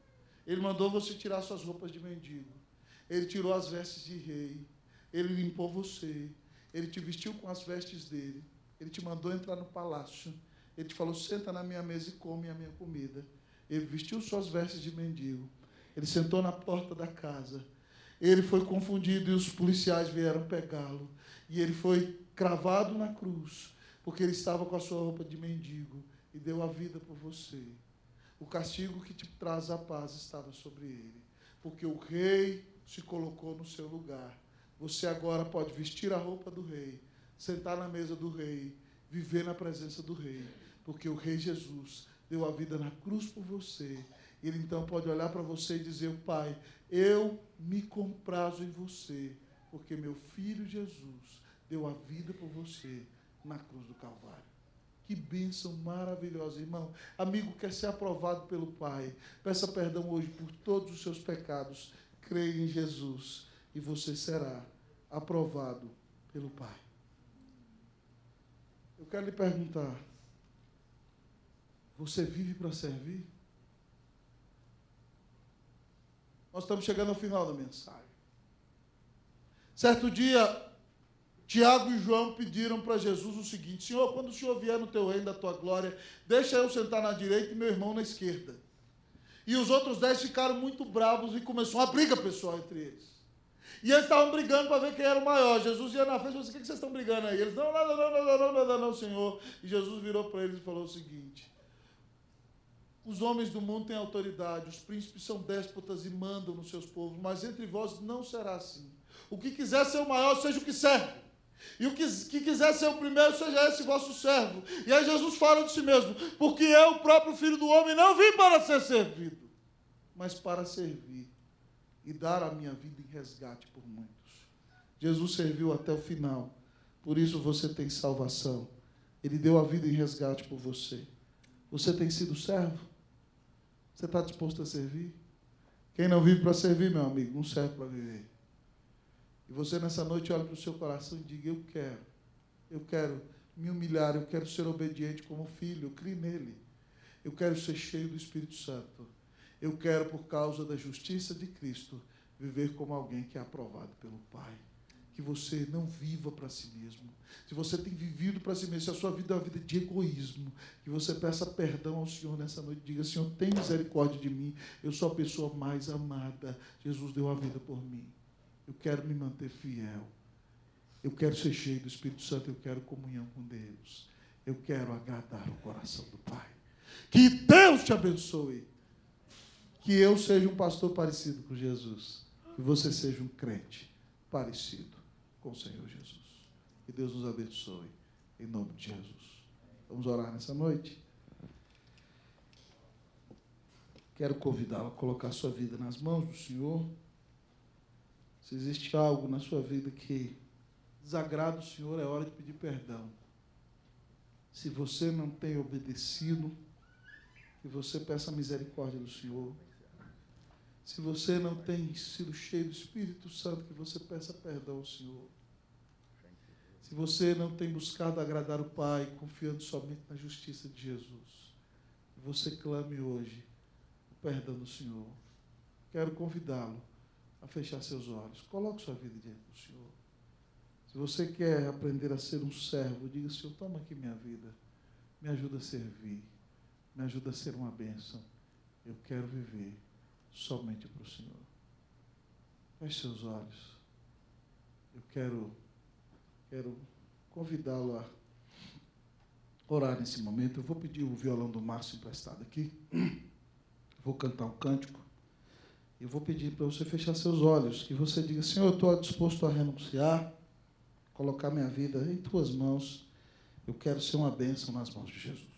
Ele mandou você tirar suas roupas de mendigo. Ele tirou as vestes de rei. Ele limpou você. Ele te vestiu com as vestes dele. Ele te mandou entrar no palácio. Ele te falou, senta na minha mesa e come a minha comida. Ele vestiu suas vestes de mendigo. Ele sentou na porta da casa. Ele foi confundido e os policiais vieram pegá-lo. E ele foi cravado na cruz, porque ele estava com a sua roupa de mendigo e deu a vida por você. O castigo que te traz a paz estava sobre ele, porque o rei se colocou no seu lugar. Você agora pode vestir a roupa do rei, sentar na mesa do rei, viver na presença do rei, porque o rei Jesus deu a vida na cruz por você. Ele então pode olhar para você e dizer, Pai, eu me comprazo em você, porque meu filho Jesus deu a vida por você na cruz do Calvário. Que bênção maravilhosa, irmão. Amigo, quer ser aprovado pelo Pai, peça perdão hoje por todos os seus pecados, creia em Jesus e você será aprovado pelo Pai. Eu quero lhe perguntar, você vive para servir? Nós estamos chegando ao final da mensagem. Certo dia, Tiago e João pediram para Jesus o seguinte, Senhor, quando o Senhor vier no teu reino da tua glória, deixa eu sentar na direita e meu irmão na esquerda. E os outros 10 ficaram muito bravos e começou uma briga pessoal entre eles. E eles estavam brigando para ver quem era o maior. Jesus ia na frente e falou assim: o que vocês estão brigando aí? Eles: nada não, Senhor. E Jesus virou para eles e falou o seguinte: os homens do mundo têm autoridade, os príncipes são déspotas e mandam nos seus povos, mas entre vós não será assim. O que quiser ser o maior, seja o que serve. E o que quiser ser o primeiro, seja esse vosso servo. E aí Jesus fala de si mesmo: porque eu, o próprio Filho do Homem, não vim para ser servido, mas para servir e dar a minha vida em resgate por muitos. Jesus serviu até o final, por isso você tem salvação. Ele deu a vida em resgate por você. Você tem sido servo? Você está disposto a servir? Quem não vive para servir, meu amigo, não serve para viver. E você nessa noite olha para o seu coração e diga: eu quero me humilhar, eu quero ser obediente como filho, eu creio nele. Eu quero ser cheio do Espírito Santo. Eu quero, por causa da justiça de Cristo, viver como alguém que é aprovado pelo Pai. Que você não viva para si mesmo. Se você tem vivido para si mesmo, se a sua vida é uma vida de egoísmo, que você peça perdão ao Senhor nessa noite. Diga: Senhor, tem misericórdia de mim. Eu sou a pessoa mais amada. Jesus deu a vida por mim. Eu quero me manter fiel. Eu quero ser cheio do Espírito Santo. Eu quero comunhão com Deus. Eu quero agradar o coração do Pai. Que Deus te abençoe. Que eu seja um pastor parecido com Jesus. Que você seja um crente parecido com o Senhor Jesus. Que Deus nos abençoe. Em nome de Jesus. Vamos orar nessa noite? Quero convidá-lo a colocar sua vida nas mãos do Senhor. Se existe algo na sua vida que desagrada o Senhor, é hora de pedir perdão. Se você não tem obedecido, que você peça a misericórdia do Senhor. Se você não tem sido cheio do Espírito Santo, que você peça perdão ao Senhor. Se você não tem buscado agradar o Pai, confiando somente na justiça de Jesus, que você clame hoje o perdão do Senhor. Quero convidá-lo a fechar seus olhos. Coloque sua vida diante do Senhor. Se você quer aprender a ser um servo, diga: Senhor, toma aqui minha vida. Me ajuda a servir. Me ajuda a ser uma bênção. Eu quero viver somente para o Senhor. Feche seus olhos. Eu quero convidá-lo a orar nesse momento. Eu vou pedir o violão do Márcio emprestado aqui. Vou cantar um cântico. Eu vou pedir para você fechar seus olhos, que você diga: Senhor, eu estou disposto a renunciar, colocar minha vida em tuas mãos. Eu quero ser uma bênção nas mãos de Jesus.